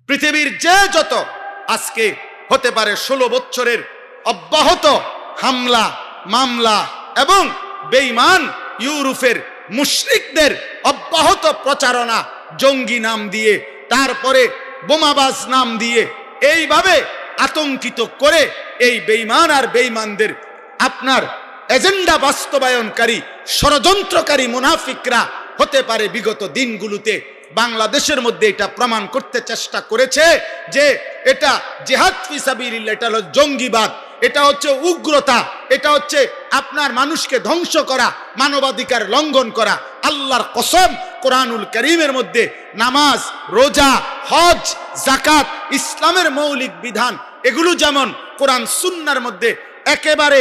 পৃথিবীর যে যত আজকে হতে পারে 16 বছরের অব্যাহত হামলা মামলা এবং বেঈমান ইউরোপের মুশরিকদের অব্যাহত প্রচারণা, জঙ্গি নাম দিয়ে, তারপরে বোমাবাজ নাম দিয়ে এইভাবে আতঙ্কিত করে এই বেঈমান আর বেঈমানদের আপনার এজেন্ডা বাস্তবায়নকারী ষড়যন্ত্রকারী মুনাফিকরা হতে পারে বিগত দিনগুলোতে বাংলাদেশের মধ্যে এটা প্রমাণ করতে চেষ্টা করেছে যে এটা জিহাদ ফি সাবিলিল্লাহ, এটা হলো জঙ্গিবাদ, এটা হচ্ছে উগ্রতা, এটা হচ্ছে আপনার মানুষকে ধ্বংস করা, মানবাধিকার লঙ্ঘন করা। আল্লাহর কসম, কোরআনুল কারীমের মধ্যে নামাজ, রোজা, হজ, যাকাত, ইসলামের মৌলিক বিধান, এগুলো যেমন কোরআন সুন্নাহর মধ্যে একেবারে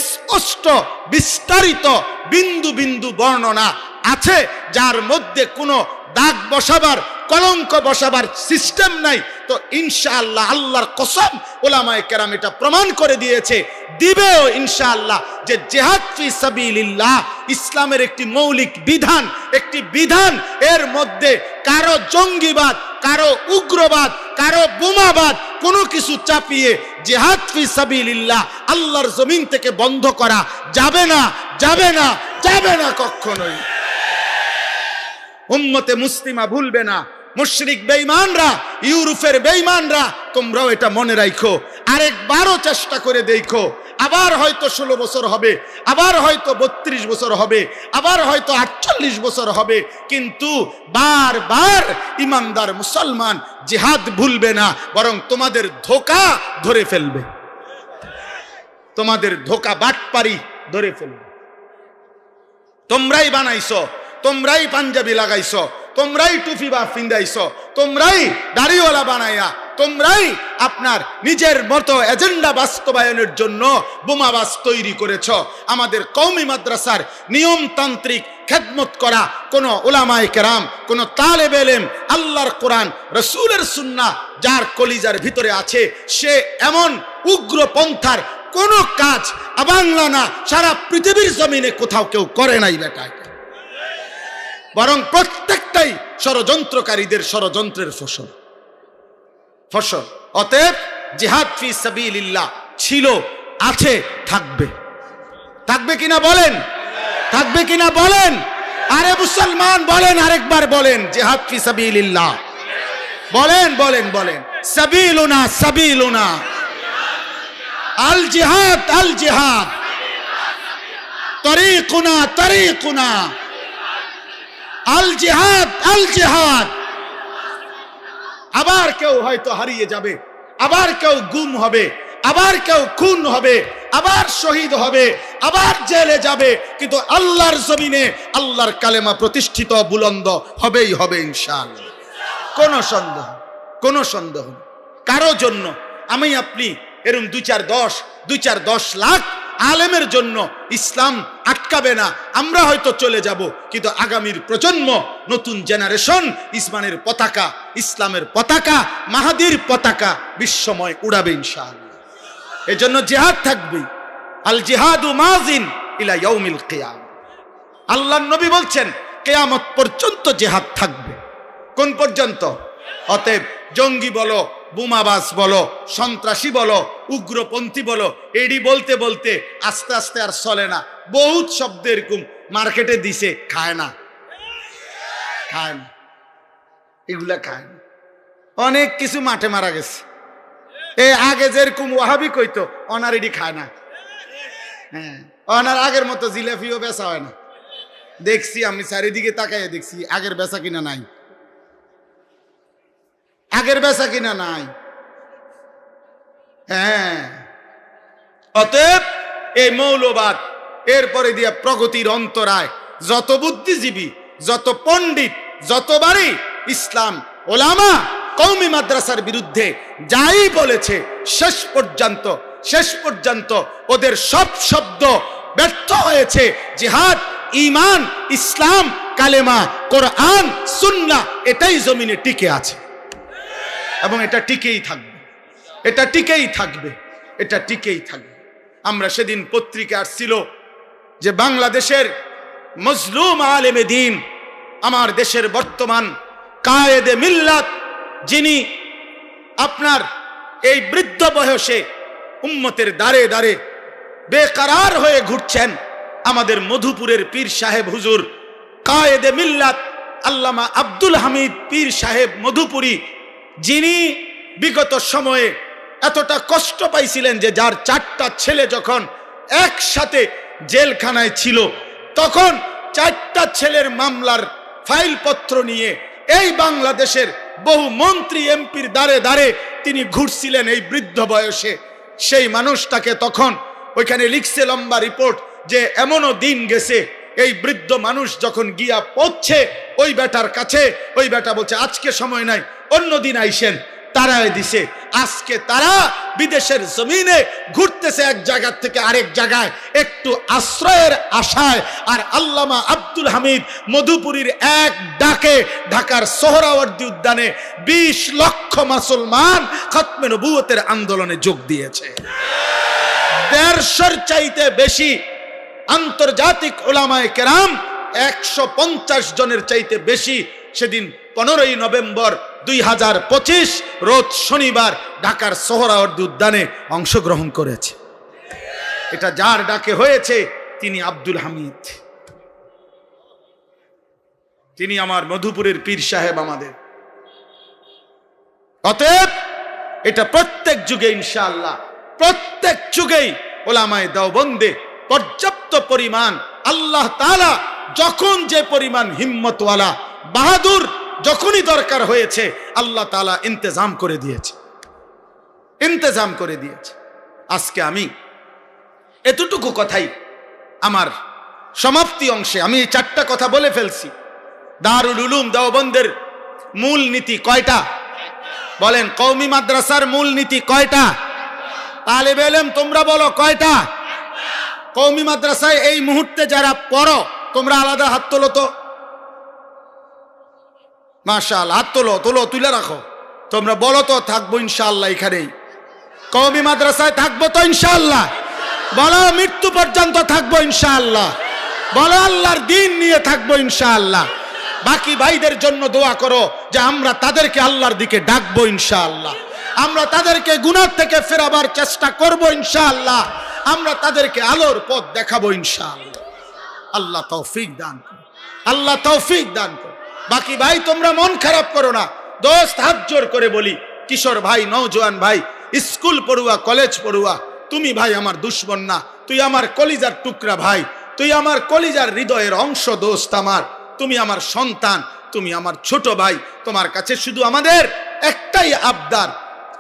স্পষ্ট বিস্তারিত বিন্দু বিন্দু বর্ণনা আছে, যার মধ্যে কোনো দাগ বসাবার, কলঙ্ক বসাবার সিস্টেম নাই। তো ইনশাআল্লাহ আল্লাহর কসম উলামায়ে কেরাম এটা প্রমাণ করে দিয়েছে, দিবেও ইনশাআল্লাহ, যে জিহাদ ফি সাবিলিল্লাহ ইসলামের একটি মৌলিক বিধান, একটি বিধান। এর মধ্যে কারো জঙ্গিবাদ, কারো উগ্রবাদ, কারো বোমাবাদ কোনো কিছু চাপিয়ে জিহাদ ফি সাবিলিল্লাহ আল্লাহর জমিন থেকে বন্ধ করা যাবে না, যাবে না, যাবে না কখনোই। উম্মতে মুসলিমা ভুলবে না, মুশরিক বেঈমানরা, ইউরোপের বেঈমানরা, তোমরাও এটা মনে রাখো, আরেকবারও চেষ্টা করে দেখো। আবার হয়তো 16 বছর হবে, আবার হয়তো 32 বছর হবে, আবার হয়তো 48 বছর হবে, কিন্তু বারবার ইমানদার মুসলমান জিহাদ ভুলবে না, বরং তোমাদের ধোঁকা ধরে ফেলবে, তোমাদের ধোঁকা বাটপারি ধরে ফেলবে। তোমরাই বানাইছো, তোমরাই পাঞ্জাবি লাগাইছো, তোমরাই টুপি বা ফিন্দাইছো, তোমরাই দাড়িওয়ালা বানাইয়া, তোমরাই আপনার নিজের মতো এজেন্ডা বাস্তবায়নের জন্য বোমাবাজ তৈরি করেছ। আমাদের কওমি মাদ্রাসার নিয়মতান্ত্রিক খেদমত করা কোন উলামায়ে কেরাম, কোন তালেবে ইলম, আল্লাহর কোরআন, রাসূলের সুন্নাহ যার কলিজার ভিতরে আছে, সে এমন উগ্রপন্থার কোন কাজ বাংলা না, সারা পৃথিবীর জমিনে কোথাও কেউ করে নাই বেটা, বরং প্রত্যেকটাই ষড়যন্ত্রকারীদের ষড়যন্ত্রের ফসল। অতএব জিহাদ ফি সাবিলিল্লাহ ছিল, আছে, থাকবে। থাকবে কিনা বলেন, থাকবে কিনা বলেন। আরে মুসলমান বলেন, আরেকবার বলেন, জিহাদ ফি সাবিলিল্লাহ বলেন, বলেন, বলেন। সাবিলুনা, সাবিলুনা, আল জিহাদ, আল জিহাদ, তরিকুনা, তরিকুনা, আল জিহাদ, আল জিহাদ। আবার কেউ হয়তো হারিয়ে যাবে, আবার কেউ গুম হবে, আবার কেউ খুন হবে, আবার শহীদ হবে, আবার জেলে যাবে, কিন্তু আল্লাহর জমিনে আল্লাহর কালেমা প্রতিষ্ঠিত বুলন্দ হবেই হবে ইনশাআল্লাহ। কোনো সন্দেহ, কোনো সন্দেহ কারো জন্য আমি আপনি এরকম 2-4-10 লাখ আলেমের জন্য ইসলাম আটকাবে না। আমরা হয়তো চলে যাব, কিন্তু আগামীর প্রজন্ম, নতুন জেনারেশন ইসমানের পতাকা, ইসলামের পতাকা, মাহাদির পতাকা বিশ্বময় উড়াবে ইনশাআল্লাহ। এজন্য জিহাদ থাকবে। আল জিহাদু মাযিন ইলা ইয়াউমিল কিয়ামা। আল্লাহর নবী বলছেন কিয়ামত পর্যন্ত জিহাদ থাকবে। কোন পর্যন্ত? অতএব জঙ্গি বলো, বোমাবাজ বলো, সন্ত্রাসী বলো, উগ্রপন্থী বলো, এডি বলতে বলতে আস্তে আস্তে আর চলে না। বহুত শব্দ এরকম মার্কেটে দিছে, খায় না, খায় না, এগুলা খায় না। অনেক কিছু মাঠে মারা গেছে। এই আগে যেরকম ওয়াহাবি কইতো, অনার এডি খায় না। হ্যাঁ, অনার আগের মতো জিলাপিও বেচা হয় না। দেখছি আমি চারিদিকে তাকাইয়া দেখছি, আগের বেচা কিনা নাই, আগের বেচা কিনা নাই। হ্যাঁ, অতএব এই মৌলবাদ, এরপরে দিয়া প্রগতির অন্তরায়, যত বুদ্ধিজীবী, যত পণ্ডিত, যতবারই ইসলাম ওলামা কওমি মাদ্রাসার বিরুদ্ধে যাই বলেছে, শেষ পর্যন্ত ওদের সব শব্দ ব্যর্থ হয়েছে। জিহাদ, ঈমান, ইসলাম, কালেমা, কোরআন, সুন্নাহ এটাই জমিনে টিকে আছে এবং এটা টিকেই থাকবে, এটা টিকেই থাকবে, এটা টিকেই থাকবে। আমরা সেদিন পত্রিকা আসছিল যে বাংলাদেশের মজলুম আলেমে দ্বীন, আমার দেশের বর্তমান কায়েদে মিল্লাত, যিনি আপনার এই বৃদ্ধ বয়সে উম্মতের দাঁড়ে দাঁড়ে বেকারার হয়ে ঘুরছেন। আমাদের মধুপুরের পীর সাহেব হুজুর কায়েদে মিল্লাত আল্লামা আব্দুল হামিদ পীর সাহেব মধুপুরী, যিনি বিগত সময়ে এতটা কষ্ট পাইছিলেন যে যার 4টা ছেলে যখন একসাথে জেলখানায় ছিল, তখন 4টা ছেলের মামলার ফাইলপত্র নিয়ে এই বাংলাদেশের বহু মন্ত্রী এমপির দ্বারে দ্বারে তিনি ঘুরছিলেন এই বৃদ্ধ বয়সে। সেই মানুষটাকে তখন ওইখানে লিখছে লম্বা রিপোর্ট যে এমনও দিন গেছে, এই বৃদ্ধ মানুষ যখন গিয়া পৌঁছে ওই বেটার কাছে, ওই বেটা বলছে আজকে সময় নাই, অন্যদিন আইসেন। তারাই দিছে। আজকে তারা বিদেশের জমিনে ঘুরতেছে এক জায়গা থেকে আরেক জায়গায় একটু আশ্রয়ের আশায়। আর আল্লামা আব্দুল হামিদ মধুপুরীর এক ডাকে ঢাকার সোহরাওয়ার্দী উদ্যানে 20 লক্ষ মুসলমান খতমে নবুয়তের আন্দোলনে যোগ দিয়েছে। 150-র চাইতে বেশি আন্তর্জাতিক উলামায়ে কেরাম, 150 জনের চাইতে বেশি সেদিন 15ই নভেম্বর 2025 রোজ শনিবার ঢাকার সোহরাওয়ার্দী উদ্যানে অংশগ্রহণ করেছে। এটা যার ডাকে হয়েছে তিনি আব্দুল হামিদ, তিনি আমার মধুপুরের পীর সাহেব আমাদের। অতএব এটা প্রত্যেক যুগে ইনশাআল্লাহ, প্রত্যেক যুগেই উলামায়ে দেওবন্দে পর্যাপ্ত পরিমাণ আল্লাহ তাআলা যখন যে পরিমাণ হিম্মতওয়ালা বাহাদুর যখনই দরকার হয়েছে আল্লাহ তাআলা ইন্তজাম করে দিয়েছে, ইন্তজাম করে দিয়েছে। আজকে আমি এতটুকু কথাই আমার সমাপ্তি অংশে আমি এই 4টা কথা বলে ফেলছি। দারুল উলুম দেওবন্দের মূল নীতি কয়টা বলেন? কওমি মাদ্রাসার মূল নীতি কয়টা? তালেবে ইলম তোমরা বলো কয়টা? কওমি মাদ্রাসায় এই মুহূর্তে যারা পড়ো তোমরা আলাদা হাত তোলো তো। মাশাআল্লাহ, হাত তোলো, তোলো, তুলে রাখো। তোমরা বলো তো থাকবো ইনশাআল্লাহ এখানেই, কওমি মাদ্রাসায় থাকবো তো ইনশাআল্লাহ। বলো মৃত্যু পর্যন্ত থাকবো ইনশাআল্লাহ। বলো আল্লাহর দ্বীন নিয়ে থাকবো ইনশাআল্লাহ। বাকি ভাইদের জন্য দোয়া করো যে আমরা তাদেরকে আল্লাহর দিকে ডাকবো ইনশাআল্লাহ। আমরা তাদেরকে গুনাহ থেকে ফেরাবার চেষ্টা করব ইনশাআল্লাহ। আমরা তাদেরকে আলোর পথ দেখাবো ইনশাআল্লাহ। আল্লাহ তৌফিক দান করুন, আল্লাহ তৌফিক দান করুন। বাকি ভাই তোমরা মন খারাপ করো না। দোস্ত হাত জোর করে বলি, কিশোর ভাই, নওজোয়ান ভাই, স্কুল পড়ুয়া, কলেজ পড়ুয়া, তুমি ভাই আমার দুশ্মন না, তুই আমার কলিজার টুকরা ভাই, তুই আমার কলিজার হৃদয়ের অংশ। দোস্ত আমার, তুমি আমার সন্তান, তুমি আমার ছোট ভাই। তোমার কাছে শুধু আমাদের একটাই আবদার,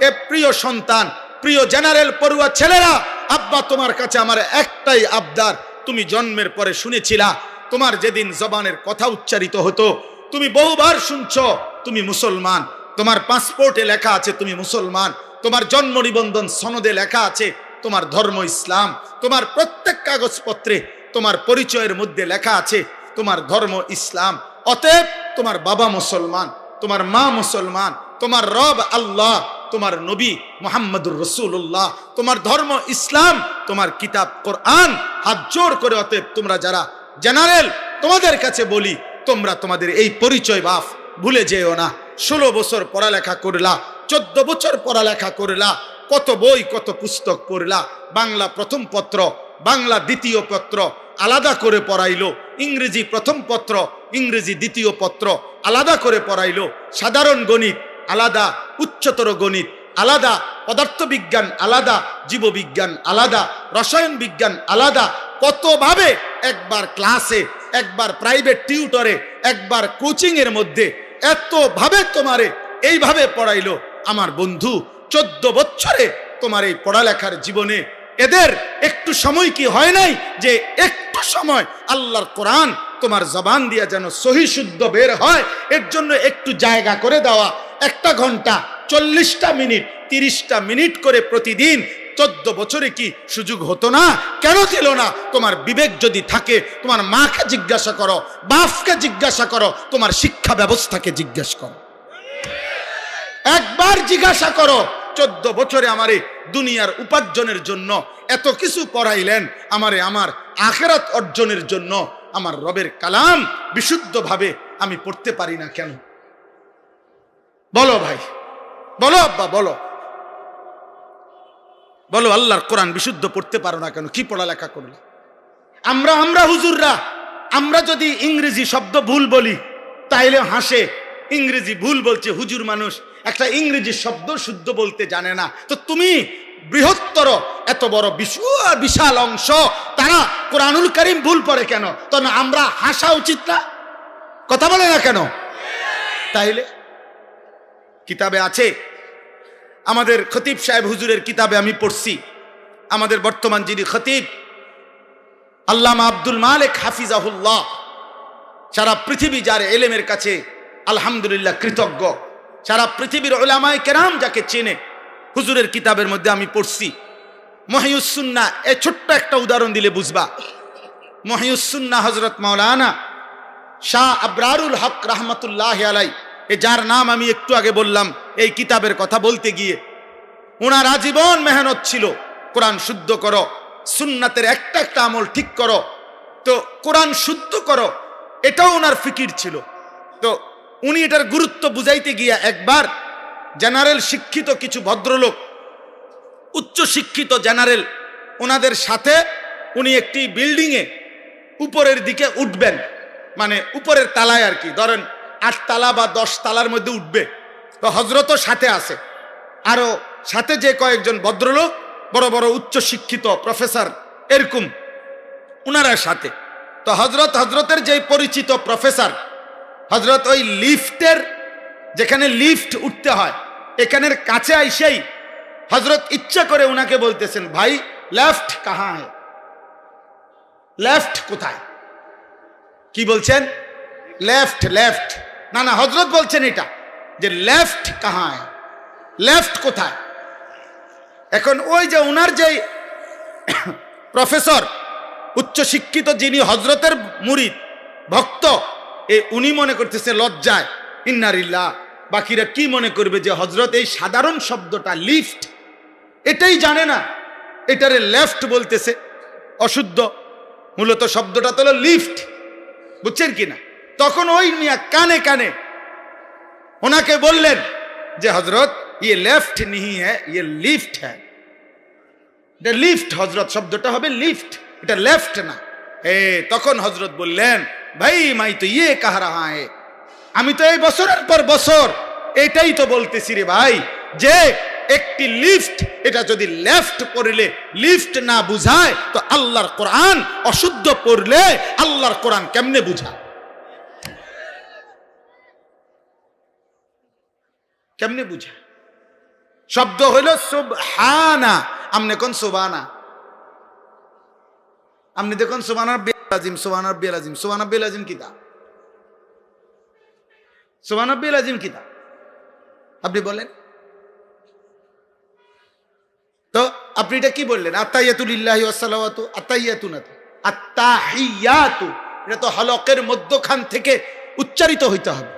এ প্রিয় সন্তান, প্রিয় জেনারেল পড়ুয়া ছেলেরা, আব্বা তোমার কাছে আমার একটাই আবদার। তুমি জন্মের পরে শুনেছিলা, তোমার যেদিন জবানের কথা উচ্চারিত হতো তুমি বহুবার শুনছো তুমি মুসলমান, তোমার পাসপোর্টে লেখা আছে তুমি মুসলমান, তোমার জন্ম নিবন্ধন সনদে লেখা আছে তোমার ধর্ম ইসলাম, তোমার প্রত্যেক কাগজপত্রে তোমার পরিচয়ের মধ্যে লেখা আছে তোমার ধর্ম ইসলাম। অতএব তোমার বাবা মুসলমান, তোমার মা মুসলমান, তোমার রব আল্লাহ, তোমার নবী মুহাম্মদুর রাসূলুল্লাহ, তোমার ধর্ম ইসলাম, তোমার কিতাব কোরআন। হাত জোর করে অতএব তোমরা যারা জেনারেল, তোমাদের কাছে বলি, তোমরা তোমাদের এই পরিচয় বাপ ভুলে যেও না। 16 বছর পড়ালেখা করলা, 14 বছর পড়ালেখা করলা, কত বই কত পুস্তক পড়লা, বাংলা প্রথম পত্র, বাংলা দ্বিতীয় পত্র আলাদা করে পড়াইলো, ইংরেজি প্রথম পত্র, ইংরেজি দ্বিতীয় পত্র আলাদা করে পড়াইলো, সাধারণ গণিত আলাদা, উচ্চতর গণিত আলাদা, পদার্থবিজ্ঞান আলাদা, জীববিজ্ঞান আলাদা, রসায়ন বিজ্ঞান আলাদা। কতভাবে একবার ক্লাসে, একবার প্রাইভেট টিউটরে, একবার কোচিং এর মধ্যে এতভাবে তোমারে এইভাবে পড়াইলো। আমার বন্ধু, 14 বছরে তোমার এই পড়ালেখার জীবনে এদের একটু সময় কি হয় নাই যে একটু সময় আল্লাহর কোরআন তোমার জবান দিয়া যেন সহি শুদ্ধ বের হয়, এর জন্য একটু জায়গা করে দেওয়া। 1 ঘন্টা 40টা মিনিট 30টা মিনিট করে প্রতিদিন 14 বছরে কি সুযোগ হতো না? কেন ছিল না? তোমার বিবেক যদি থাকে তোমার মাকে জিজ্ঞাসা করো, বাপকে জিজ্ঞাসা করো, তোমার শিক্ষা ব্যবস্থাকে জিজ্ঞাসা করো, একবার জিজ্ঞাসা করো। 14 বছরে আমারে দুনিয়ার উপার্জনের জন্য এত কিছু পড়াইলেন, আমারে আমার আখিরাত অর্জনের জন্য আমার রবের কালাম বিশুদ্ধভাবে আমি পড়তে পারি না কেন? বলো ভাই, বলো আব্বা, বলো বলো, আল্লাহর কোরআন বিশুদ্ধ পড়তে পারো না কেন? কি পড়ালেখা করলে? আমরা হুজুররা আমরা যদি ইংরেজি শব্দ ভুল বলি তাইলে হাসে, ইংরেজি ভুল বলছে হুজুর মানুষ, একটা ইংরেজি শব্দ শুদ্ধ বলতে জানে না। তো তুমি বৃহত্তর এত বড় বিশাল অংশ তারা কোরআনুল কারীম ভুল পড়ে কেন? তো আমরা হাসা উচিত না? কথা বলে না কেন? তাইলে কিতাবে আছে, আমাদের খতিব সাহেব হুজুরের কিতাবে আমি পড়ছি, আমাদের বর্তমান যিনি খতিব আল্লামা আব্দুল মালিক হাফিজাহুল্লাহ, সারা পৃথিবী যার এলেমের কাছে আলহামদুলিল্লাহ কৃতজ্ঞ, সারা পৃথিবীর উলামায়ে কেরাম যাকে চেনে, হুজুরের কিতাবের মধ্যে আমি পড়ছি মহিউস সুন্নাহ। এই ছোট্ট একটা উদাহরণ দিলে বুঝবা। মহিউস সুন্নাহ হযরত মাওলানা শাহ আবরারুল হক রাহমাতুল্লাহ আলাই, যার নাম আমি একটু আগে বললাম এই কিতাবের কথা বলতে গিয়ে, ওনার আজীবন মেহনত ছিল কোরআন শুদ্ধ করো, সুন্নাতের একটা একটা আমল ঠিক করো, তো কোরআন শুদ্ধ করো, এটাও ওনার ফিকির ছিল। তো উনি এটার গুরুত্ব বুঝাইতে গিয়া একবার জেনারেল শিক্ষিত কিছু ভদ্রলোক, উচ্চ শিক্ষিত জেনারেল, ওনাদের সাথে উনি একটি বিল্ডিংয়ে উপরের দিকে উঠবেন, মানে উপরের তালায় আর কি, ধরেন 8 তালা বা 10 তালার মধ্যে উঠবে। তো হজরতও সাথে আছে, আরো সাথে যে কয়েকজন ভদ্রলোক বড় বড় উচ্চ শিক্ষিত প্রফেসর এরকম ওনারা সাথে। তো হজরতের যে পরিচিত প্রফেসর, হজরত ওই লিফটের যেখানে লিফট উঠতে হয় এখানের কাছে আইসেই হজরত ইচ্ছা করে উনাকে বলতেছেন, ভাই লেফট কাহা হ্যায়, লেফট কোথায়? কি বলছেন? লেফট লেফট না না, হজরত বলছেন এটা যে লেফট কাহা হ্যায়, লেফট কোথায়? এখন ওই যে উনার যে প্রফেসর উচ্চ শিক্ষিত যিনি হজরতের মুরিদ ভক্ত, উনি মনে করতেছে লজ্জায় ইন্নারিল্লাহ, বাকিরা কি মনে করবে যে হজরত এই সাধারণ শব্দটা লিফট এটাই জানে না, এটারে লেফট বলতেছে, অশুদ্ধ, মূলত শব্দটা তো হলো লিফট, বুঝছেন কিনা? তখন ওই মিয়া কানে কানে ওনাকে বললেন যে হজরত ইয়ে লেফট नहीं है, ये লিফট है, এটা লিফট, হজরত শব্দটা হবে লিফট, এটা লেফট না। তখন হজরত বললেন, ভাই মাই তো ইয়ে কাহ রাহা হ্যায়, আমি তো এই বছরের পর বছর এটাই তো বলতেছি রে ভাই, যে একটি লিফট এটা যদি লেফট পড়লে লিফট না বুঝায় তো আল্লাহর কোরআন অশুদ্ধ পড়লে আল্লাহর কোরআন কেমনে বুঝায়? কেমনে বুঝায়? শব্দ হইল সুবহানা, আমনে কোন সুবহানা, আপনি দেখুন সুবহানার বেলাজিম, সুবহানার বেলাজিম, সুবহানার বেলাজিম কিতা, সুবহানার বেলাজিম কিতা আপনি বলেন তো? আপনি এটা কি বললেন? আত্তাহিয়াতু লিল্লাহি ওয়াস সালাওয়াতু, আত্তাহিয়াতু না তো, আত্তাহিয়াতু, এটা তো হলকের মধ্যখান থেকে উচ্চারিত হইতে হবে।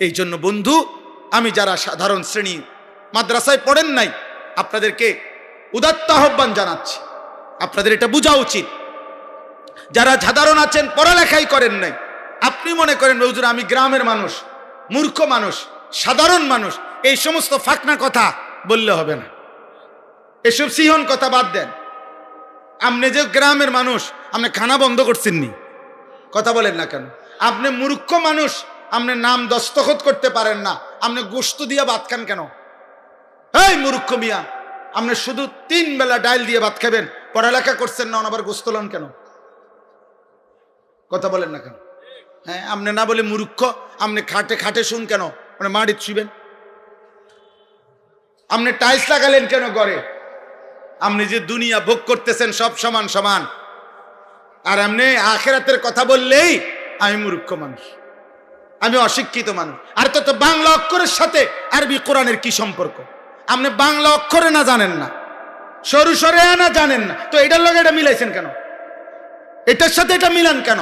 এই জন্য বন্ধু, আমি যারা সাধারণ শ্রেণী মাদ্রাসায় পড়েন নাই আপনাদেরকে উদাত্ত আহ্বান জানাচ্ছি, আপনাদের এটা বোঝা উচিত। যারা সাধারণ আছেন, পড়ালেখাই করেন নাই, আপনি মনে করেন হুজুর আমি গ্রামের মানুষ, মূর্খ মানুষ, সাধারণ মানুষ, এই সমস্ত ফাকনা কথা বললে হবে না, এসব সিহন কথা বাদ দেন। আপনি যে গ্রামের মানুষ, আপনি খানা বন্ধ করছেন নি, কথা বলেন না কেন? আপনি মূর্খ মানুষ, আপনি নাম দস্তখত করতে পারেন না, আপনি গোশত দিয়ে ভাত খান কেন? এই মূর্খ মিয়া, আপনি শুধু 3 বেলা ডাল দিয়ে ভাত খাবেন, পড়ালেখা করছেন না, আবার গোশত লন কেন? কথা বলেন না কেন? হ্যাঁ, আপনি না বলে মূর্খ, আপনি খাটে খাটে শুন কেন? মানে মাটিত শুবেন। আপনি টাইলস লাগালেন কেন ঘরে? আপনি যে দুনিয়া ভোগ করতেছেন সব সমান সমান, আর আপনি আখিরাতের কথা বললেই আমি মূর্খ মানুষ, আমি অশিক্ষিত মানুষ। আর তো বাংলা অক্ষরের সাথে আরবি কোরআনের কি সম্পর্ক? আপনি বাংলা অক্ষরে না জানেন না, সরু সরে না জানেন না, তো এটার লগে এটা মিলাইছেন কেন? এটার সাথে এটা মিলান কেন?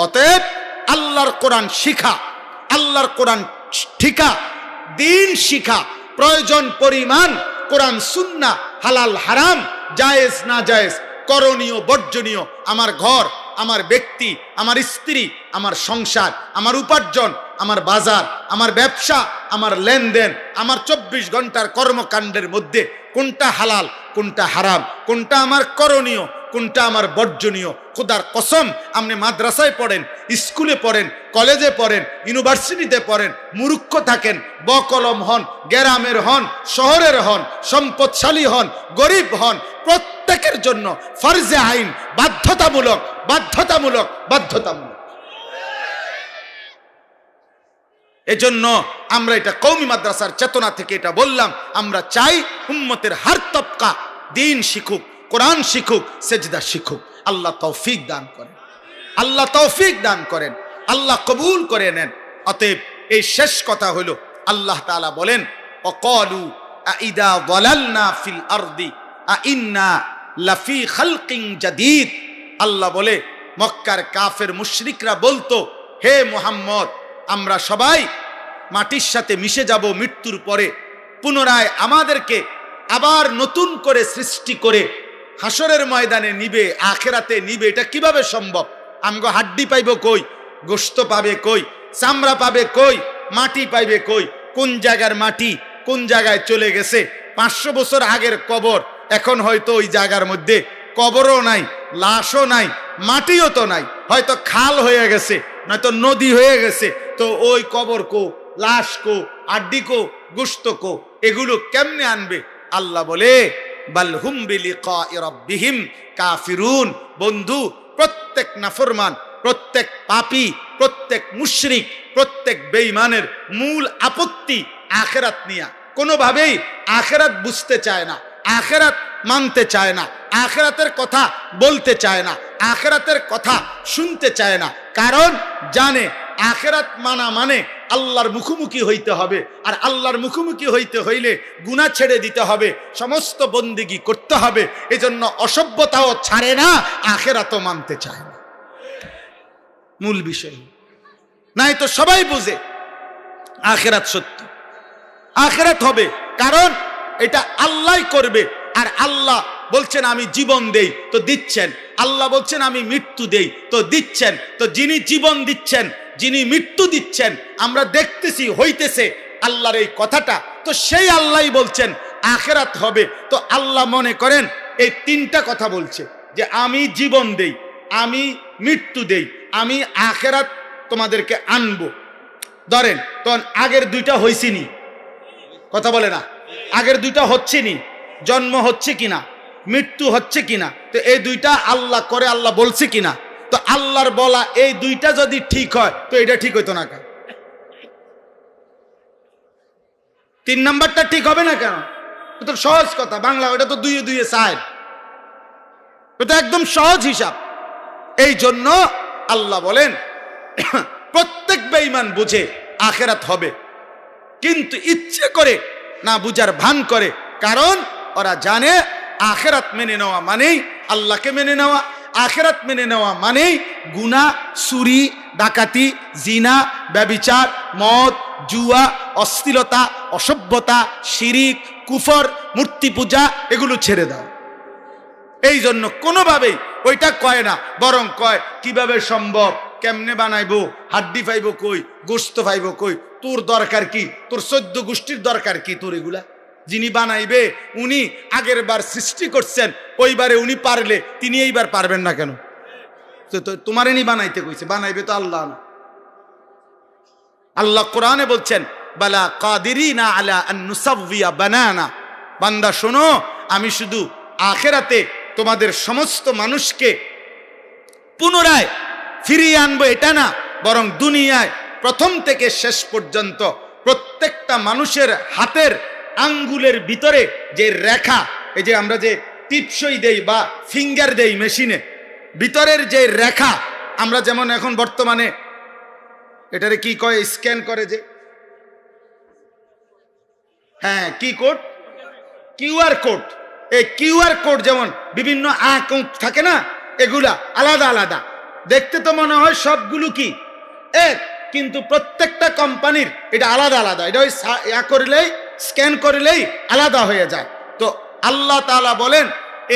অতএব আল্লাহর কোরআন শিখা, আল্লাহর কোরআন ঠিকা, দিন শিখা, প্রয়োজন পরিমাণ কোরআন সুন্নাহ, হালাল হারাম, জায়েজ না জায়েজ, করণীয় বর্জনীয়, আমার ঘর, আমার ব্যক্তি, আমার স্ত্রী, আমার সংসার, আমার উপার্জন, আমার বাজার, আমার ব্যবসা, আমার লেনদেন, আমার 24 ঘন্টার কর্মকাণ্ডের মধ্যে কোনটা হালাল, কোনটা হারাম, কোনটা আমার করণীয়, কোনটা আমার বর্জনীয়। খোদার কসম, আপনি মাদ্রাসায় পড়েন, স্কুলে পড়েন, কলেজে পড়েন, ইউনিভার্সিটিতে পড়েন, মূর্খ থাকেন, বকলম হন, গ্রামের হন, শহরের হন, সম্পদশালী হন, গরিব হন, প্রত্যেকের জন্য ফরজে আইন, বাধ্যতামূলক, বাধ্যতামূলক, বাধ্যতামূলক। এজন্য আমরা এটা কওমি মাদ্রাসার চেতনা থেকে এটা বললাম, আমরা চাই উম্মতের হার তবকা দ্বীন শিখুক, কোরআন শিখুক, সেজদা শিখুক। আল্লাহ তৌফিক দান করেন, আল্লাহ তৌফিক দান করেন, আল্লাহ কবুল করে নেন। অতএব এই শেষ কথা হলো, আল্লাহ তাআলা বলেন ওয়াকালু আইদা যালালনা ফিল আরদি আইন্না লাফি খালকিন জাদীদ। আল্লাহ বলে মক্কার কাফের মুশরিকরা বলতো, হে মুহাম্মদ, আমরা সবাই মাটির সাথে মিশে যাব মৃত্যুর পরে, পুনরায় আমাদেরকে আবার নতুন করে সৃষ্টি করে হাসরের ময়দানে নিবে, আখেরাতে নিবে। এটা কিভাবে সম্ভব? আমগো হাড্ডি পাইব কই, গোশত পাবে কই, চামড়া পাবে কই, মাটি পাইবে কই? কোন জায়গার মাটি কোন জায়গায় চলে গেছে? 500 বছর আগের কবর, এখন হয়তো ওই জায়গার মধ্যে কবরও নাই, লাশও নাই, মাটিও তো নাই, হয়তো খাল হয়ে গেছে, নয়তো নদী হয়ে গেছে। তো ওই কবর কো, লাশ কো, আড্ডি কো, গোশত কো, এগুলো কেমনে আনবে? আল্লাহ বলে বাল হুম বিলিকাই রাব্বিহিম কাফিরুন। বন্ধু, প্রত্যেক নাফরমান, প্রত্যেক পাপী, প্রত্যেক মুশরিক, প্রত্যেক বেঈমানের মূল আপত্তি আখিরাত নিয়া। কোনোভাবেই আখিরাত বুঝতে চায় না, আখিরাত মানতে চায় না, আখিরাতের কথা বলতে চায় না, আখিরাতের কথা শুনতে চায় না। কারণ জানে আখিরাত মানা মানে আল্লাহর মুখোমুখি হইতে হবে, আর আল্লাহর মুখোমুখি হইতে হইলে গুনাহ ছেড়ে দিতে হবে, সমস্ত বন্দেগী করতে হবে। এজন্য অসভ্যতাও ছাড়ে না, আখিরাতও মানতে চায় না। মূল বিষয় নাই তো সবাই বুঝে আখিরাত সত্য, আখিরাত হবে, কারণ এটা আল্লাহই করবে। আর আল্লাহ বলছেন আমি জীবন দেই, তো দিচ্ছেন। আল্লাহ বলছেন আমি মৃত্যু দেই, তো দিচ্ছেন। তো যিনি জীবন দিচ্ছেন, যিনি মৃত্যু দিচ্ছেন, আমরা দেখতেছি হইতেছে আল্লাহর এই কথাটা, তো সেই আল্লাহই বলছেন আখিরাত হবে। তো আল্লাহ মনে করেন এই 3টা কথা বলছে যে আমি জীবন দেই, আমি মৃত্যু দেই, আমি আখিরাত তোমাদেরকে আনবো। ধরেন তখন আগের 2টা হইছিনি, কথা বলে না, আগের 2টা হচ্ছেনি, জন্ম হচ্ছে কিনা, মৃত্যু হচ্ছে কিনা, তো এই 2টা আল্লাহ করে, আল্লাহ বলছে কিনা। তো আল্লাহর বলা এই 2টা যদি ঠিক হয়, তো এটা ঠিক হইতো না কেন? 3 নাম্বারটা ঠিক হবে না কেন? তো সহজ কথা, বাংলা ওটা তো 2 2 4, এটা একদম সহজ হিসাব। এই জন্য আল্লাহ বলেন প্রত্যেক বেঈমান বুঝে আখিরাত হবে, কিন্তু ইচ্ছে করে না বুঝার ভান করে। কারণ ওরা জানে আখিরাত মেনে নেওয়া মানেই আল্লাহকে মেনে নেওয়া, আখিরাত মেনে নেওয়া মানেই গুনাহ, চুরি, ডাকাতি, জিনা, ব্যভিচার, মদ, জুয়া, অশ্লীলতা, অসভ্যতা, শিরিক, কুফর, মূর্তি পূজা, এগুলো ছেড়ে দাও। এই জন্য কোনোভাবেই ওইটা কয় না, বরং কয় কিভাবে সম্ভব, কেমনে বানাইবো, হাড্ডি পাইব কই, গোশত পাইব কই, তোর দরকার কি, তোর 14 গোষ্ঠীর দরকার কি তোর এগুলা? যিনি বানাইবে উনি আগের বার সৃষ্টি করছেন, ওইবারে উনি পারলে তিনি এইবার পারবেন না কেন? তোমারেনি বানাইতে কইছে, বানাইবে তো আল্লাহ না। আল্লাহ কোরআনে বলছেন বালা কাদিরিনা আলা আন নুসাউইয়া বানানা। বান্দা শোনো, আমি শুধু আখিরাতে তোমাদের সমস্ত মানুষকে পুনরায় ফিরিয়ে আনবো এটা না, বরং দুনিয়ায় প্রথম থেকে শেষ পর্যন্ত প্রত্যেকটা মানুষের হাতের আঙ্গুলের ভিতরে যে রেখা, এই যে আমরা যে টিপসই দেই বা ফিঙ্গার দেই মেশিনে, ভিতরের যে রেখা, আমরা যেমন এখন বর্তমানে এটারে কি কয়, স্ক্যান করে যে, হ্যাঁ কি কোড, কিউআর কোড। এই কিউআর কোড যেমন বিভিন্ন আঁক থাকে না, এগুলা আলাদা আলাদা দেখতে, তো মনে হয় সবগুলো কি এক, কিন্তু প্রত্যেকটা কোম্পানির এটা আলাদা আলাদা। এটা ওই করলেই, স্ক্যান করলেই আলাদা হয়ে যায়। তো আল্লাহ তাআলা বলেন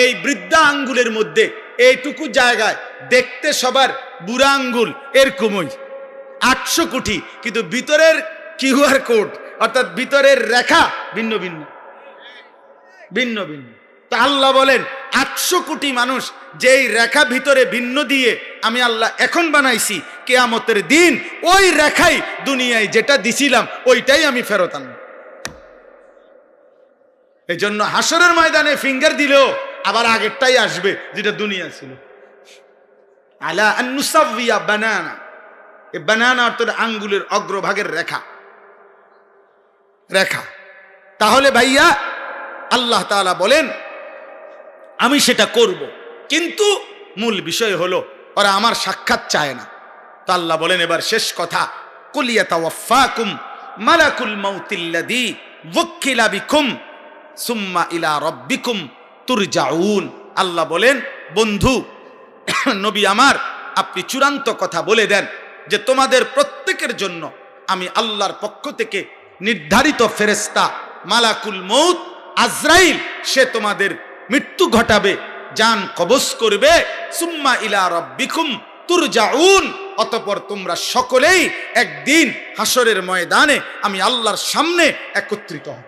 এই বৃদ্ধা আঙ্গুলের মধ্যে এইটুকু জায়গায় দেখতে সবার বুড়া আঙ্গুল এরকমই 800 কোটি, কিন্তু ভিতরের কিউআর কোড অর্থাৎ ভিতরের রেখা ভিন্ন ভিন্ন ভিন্ন ভিন্ন। তা আল্লাহ বলেন 800 কোটি মানুষ যেই রেখা ভিতরে ভিন্ন দিয়ে আমি আল্লাহ এখন বানাইছি, কিয়ামতের দিন ওই রেখাই দুনিয়ায় যেটা দিছিলাম ওইটাই আমি ফেরত আনব। এই জন্য হাসরের ময়দানে ফিঙ্গার দিলেও আবার আগেরটাই আসবে যেটা দুনিয়া ছিল। আলা আন নুসাউইয়া বানানা, এই বানানা অর্থাৎ আঙ্গুলের অগ্রভাগের রেখা রেখা। তাহলে ভাইয়া আল্লাহ তাআলা বলেন আমি সেটা করব, কিন্তু মূল বিষয় হলো ওরা আমার সাক্ষাৎ চায় না। তো আল্লাহ বলেন এবার শেষ কথা, কুল ইয়াতাওয়াফাকুম মালাকুল মাউতিল্লাযী ওয়াক্কিলা বিকুম সুম্মা ইলা রাব্বিকুম তুরজাউন। আল্লাহ বলেন বন্ধু নবী আমার, আপনি চূড়ান্ত কথা বলে দেন যে তোমাদের প্রত্যেকের জন্য আমি আল্লাহর পক্ষ থেকে নির্ধারিত ফেরেশতা মালাকুল মউত আজরাইল সে তোমাদের মৃত্যু ঘটাবে, জান কবজ করবে। সুম্মা ইলা রাব্বিকুম তুরজাউন, অতঃপর তোমরা সকলেই একদিন হাসরের ময়দানে আমি আল্লাহর সামনে একত্রিত হও।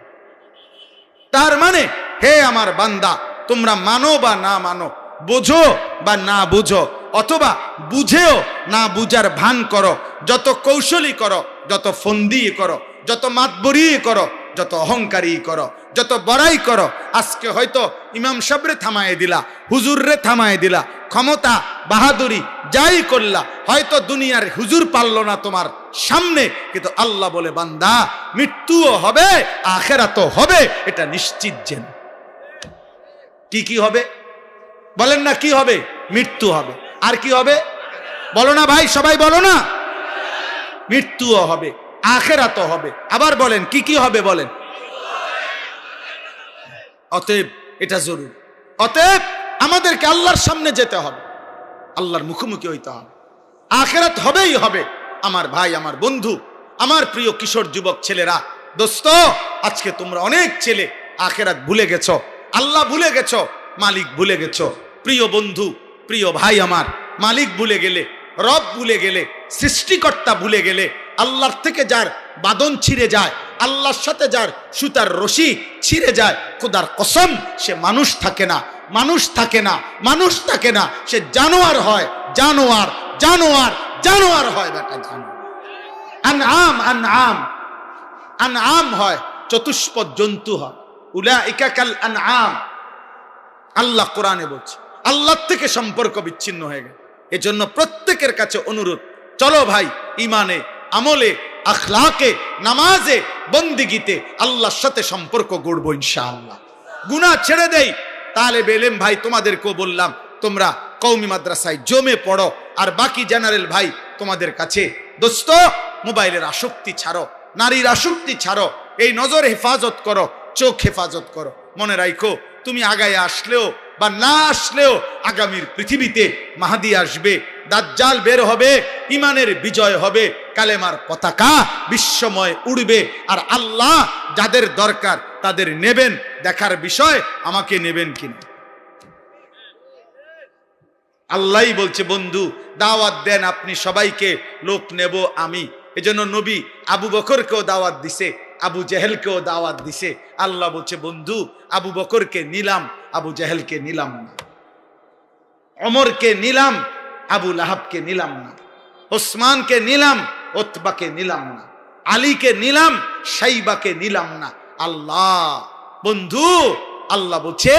তার মানে হে আমার বান্দা, তোমরা মানো বা না মানো, বোঝো বা না বুঝো, অথবা বুঝেও না বুঝার ভান করো, যত কৌশলী করো, যত ফন্দি করো, যত মাতবরি করো, যত অহংকারী করো, যত বড়াই করো, আজকে হয়তো ইমাম সাহেবরে থামায় দিলা, হুজুররে থামায় দিলা, ক্ষমতা বাহাদুরি যাই করলা, হয়তো দুনিয়ার হুজুর পারল না তোমার সামনে, কিন্তু আল্লাহ বলে বান্দা মৃত্যুও হবে আখিরাতও হবে, এটা নিশ্চিত জেন। কি হবে বলেন না? কি হবে? মৃত্যু হবে। আর কি হবে বলো না ভাই, সবাই বলো না। মৃত্যুও হবে, আখিরাতও হবে। আবার বলেন কি হবে বলেন। অতএব এটা জরুরি। অতএব আমাদেরকে আল্লাহর সামনে যেতে হবে, আল্লাহর মুখোমুখি হইতে হবে, আখিরাত হবেই হবে। আমার ভাই, আমার বন্ধু, আমার প্রিয় কিশোর যুবক ছেলেরা, দোস্ত, আজকে তোমরা অনেক ছেলে আখিরাত ভুলে গেছো, আল্লাহ ভুলে গেছো, মালিক ভুলে গেছো। প্রিয় বন্ধু, প্রিয় ভাই আমার, মালিক ভুলে গেলে, রব ভুলে গেলে, সৃষ্টিকর্তা ভুলে গেলে, আল্লাহর থেকে যার বাঁধন ছিঁড়ে যায়, আল্লাহর সাথে যার সুতার রশি ছিঁড়ে যায়, খোদার কসম সে মানুষ থাকে না, মানুষ থাকে না, মানুষ থাকে না, সে জানোয়ার হয়, জানোয়ার জানোয়ার জানোয়ার হয়। বেটা জানোয়ার, আনআম আনআম আনআম হয়, চতুষ্পদ জন্তু হয়। উলাইকা কাল আনআম, আল্লাহ কোরআনে বলছে। আল্লাহ থেকে সম্পর্ক বিচ্ছিন্ন হয়ে গেল। এজন্য প্রত্যেকের কাছে অনুরোধ, চলো ভাই ইমানে, আমলে, আখলাকে, নামাজে, বন্দিগিতে আল্লাহর সাথে সম্পর্ক গড়বো ইনশাআল্লাহ। গুনাহ ছেড়ে দেই। তালেব ইলম ভাই, তোমাদেরকেও বললাম তোমরা কওমি মাদ্রাসায় জমে পড়ো। আর বাকি জেনারেল ভাই তোমাদের কাছে, দোস্ত, মোবাইলের আসক্তি ছাড়ো, নারীর আসক্তি ছাড়ো, এই নজর হেফাজত করো, চোখ হেফাজত করো। মনে রাখো, তুমি আগায় আসলেও বা না আসলেও আগামীর পৃথিবীতে মাহদি আসবে, দাজ্জাল বের হবে, ইমানের বিজয় হবে, কালেমার পতাকা বিশ্বময় উড়বে। আর আল্লাহ যাদের দরকার তাদের নেবেন। দেখার বিষয় আমাকে নেবেন কিনা। আল্লাহই বলছে বন্ধু দাওয়াত দেন আপনি সবাইকে, লোক নেব আমি। এজন্য নবী আবু বকরকেও দাওয়াত দিছে, আবু জেহেলকেও দাওয়াত দিছে। আল্লাহ বলছে বন্ধু আবু বকরকে নিলাম, আবু জেহেলকে নিলাম না, ওমরকে নিলাম, আবু লাহাবকে নিলাম না, ওসমানকে নিলাম, উতবাকে নিলাম না, আলীকে নিলাম, শাইবাকে নিলাম না। আল্লাহ বন্ধু, আল্লাহ বলছে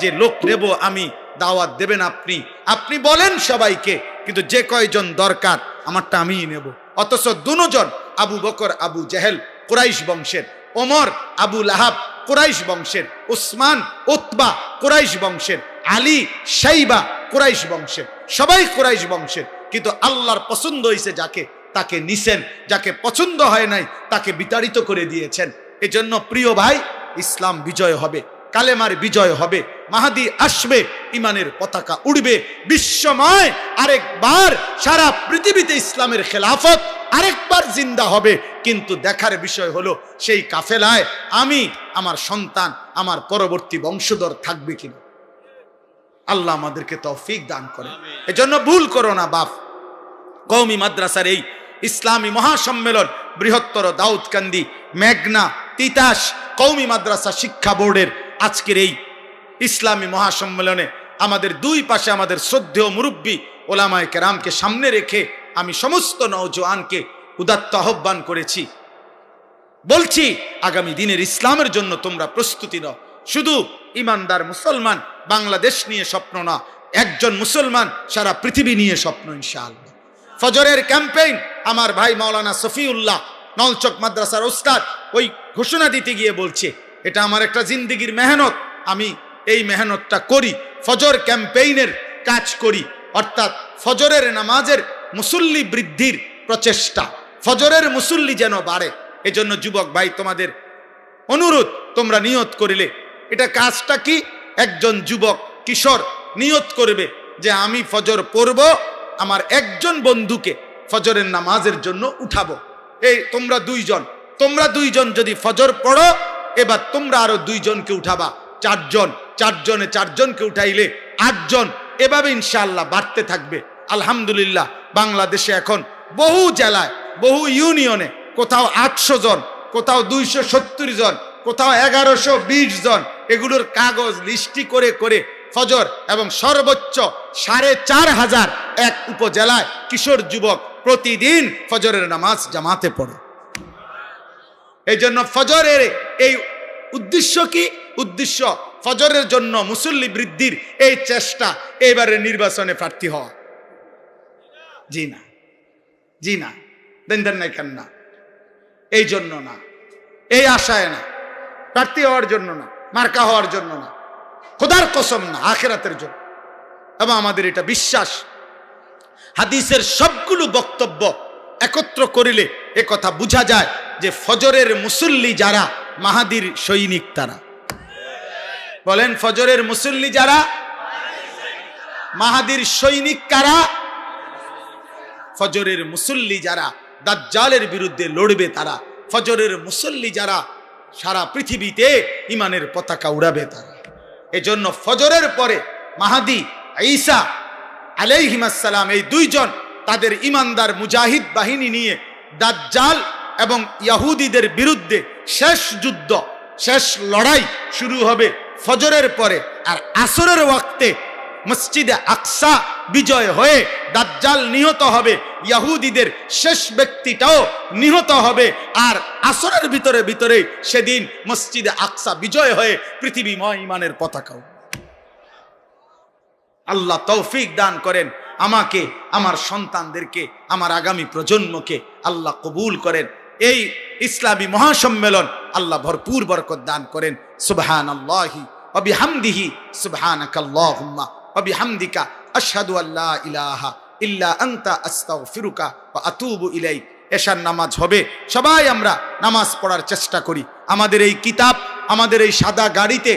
যে লোক নেব আমি, দাওয়াত দেবেন আপনি, আপনি বলেন সবাইকে, কিন্তু যে কয়জন দরকার আমারটা আমিই নেব। অথচ দুজন, আবু বকর আবু জেহেল কুরাইশ বংশের, ওমর আবু লাহাব কুরাইশ বংশের, উসমান উতবা কুরাইশ বংশের, আলী শাইবা কুরাইশ বংশের, সবাই কুরাইশ বংশের। কিন্তু আল্লাহর পছন্দ হয়েছে যাকে, তাকে নিছেন, যাকে পছন্দ হয় নাই তাকে বিতাড়িত করে দিয়েছেন। এজন্য প্রিয় ভাই, ইসলাম বিজয় হবে, কালেমার বিজয় হবে, মাহদি আসবে, ইমানের পতাকা উড়বে, বিশ্বময় আরেকবার সারা পৃথিবীতে ইসলামের খেলাফত আরেকবার জিন্দা হবে। কিন্তু দেখার বিষয় হলো সেই কাফেলায় আমি, আমার সন্তান, আমার পরবর্তী বংশধর থাকবে কিনা। আল্লাহ আমাদেরকে তৌফিক দান করে। এজন্য ভুল করো না বাপ, কওমি মাদ্রাসার এই ইসলামী মহাসম্মেলন বৃহত্তর দাউদকান্দি মেঘনা তিতাস কওমি মাদ্রাসা শিক্ষা বোর্ডের আজকের এই ইসলামী মহাসম্মেলনে আমাদের দুই পাশে আমাদের শ্রদ্ধেয় মুরব্বী ওলামায়ে কেরামকে সামনে রেখে আমি সমস্ত নওজোয়ানকে উদাত্ত আহ্বান করেছি, বলছি আগামী দিনের ইসলামের জন্য তোমরা প্রস্তুতি নাও। শুধু ইমানদার মুসলমান বাংলাদেশ নিয়ে স্বপ্ন না, একজন মুসলমান সারা পৃথিবী নিয়ে স্বপ্ন ইনশাআল্লাহ। ফজরের ক্যাম্পেইন আমার ভাই মাওলানা সফিউল্লাহ নলচক মাদ্রাসার ওস্তাদ ওই ঘোষণা দিতে গিয়ে বলছে, এটা আমার একটা জিন্দেগির মেহনত, আমি এই মেহনতটা করি, ফজর ক্যাম্পেইনের কাজ করি, অর্থাৎ ফজরের নামাজের মুসল্লি বৃদ্ধির প্রচেষ্টা, ফজরের মুসল্লি যেন বাড়ে। এজন্য যুবক ভাই তোমাদের অনুরোধ, তোমরা নিয়ত করিলে, এটা কাজটা কি, একজন যুবক কিশোর নিয়ত করবে যে আমি ফজর পড়ব, আমার একজন বন্ধুকে ফজরের নামাজের জন্য উঠাবো। এই তোমরা দুইজন যদি ফজর পড়ো, এবার তোমরা আরো দুইজনকে উঠাবা, চারজনকে উঠাইলে 8 জন, এভাবে ইনশাআল্লাহ বাড়তে থাকবে। আলহামদুলিল্লাহ বাংলাদেশে এখন বহু জেলায় বহু ইউনিয়নে কোথাও 800 জন, কোথাও 270 জন, কোথাও 1120 জন, এগুলোর কাগজ লিস্টি করে করে ফজর এবং সর্বোচ্চ 4500 এক উপজেলায় কিশোর যুবক প্রতিদিন ফজরের নামাজ জামাতে পড়ে। এই জন্য ফজরের এই উদ্দেশ্য কি, উদ্দেশ্য ফজরের জন্য মুসল্লি বৃদ্ধির এই চেষ্টা, এবারে নির্বাচনে প্রার্থী হওয়া। জি না দেন নাই কেন না, এই জন্য না, এই আশায় না, প্রার্থী হওয়ার জন্য না, মার্কা হওয়ার জন্য না, খোদার কসম না, আখিরাতের জন্য। এবং আমাদের এটা বিশ্বাস, হাদিসের সবগুলো বক্তব্য একত্র করিলে এ কথা বোঝা যায় যে ফজরের মুসল্লি যারা মাহাদির সৈনিক তারা। বলেন ফজরের মুসল্লি যারা মাহাদির সৈনিক কারা? ফজরের মুসল্লি যারা দাজ্জালের বিরুদ্ধে লড়বে তারা, ফজরের মুসল্লি যারা সারা পৃথিবীতে ইমানের পতাকা উড়াবে তারা। এজন্য ফজরের পরে মাহাদি ঈসা আলাইহিস সালাম এই দুইজন তাদের ইমানদার মুজাহিদ বাহিনী নিয়ে দাজ্জাল এবং ইহুদিদের বিরুদ্ধে শেষ যুদ্ধ, শেষ লড়াই শুরু হবে ফজরের পরে। আর আসরের ওয়াক্তে মসজিদে আকসা বিজয় হয়ে দাজ্জাল নিহত হবে, ইহুদিদের শেষ ব্যক্তিটাও নিহত হবে, আর আসরের ভিতরে সেদিন মসজিদে আকসা বিজয় হয়ে পৃথিবীময় ইমানের পতাকাও। আল্লাহ তৌফিক দান করেন আমাকে, আমার সন্তানদেরকে, আমার আগামী প্রজন্মকে আল্লাহ কবুল করেন। এই ইসলামী মহাসম্মেলন আল্লাহ ভরপুর বরকত দান করেন। সুবহানাল্লাহি ওয়া বিহামদিহি, সুবহানাকাল্লাহুম্মা ওয়া বিহামদিকা, আশহাদু আল্লা ইলাহা ইল্লা আনতা, আস্তাগফিরুকা ওয়া আতুবু ইলাইক। এশার নামাজ হবে, সবাই আমরা নামাজ পড়ার চেষ্টা করি। আমাদের এই কিতাব, আমাদের এই সাদা গাড়িতে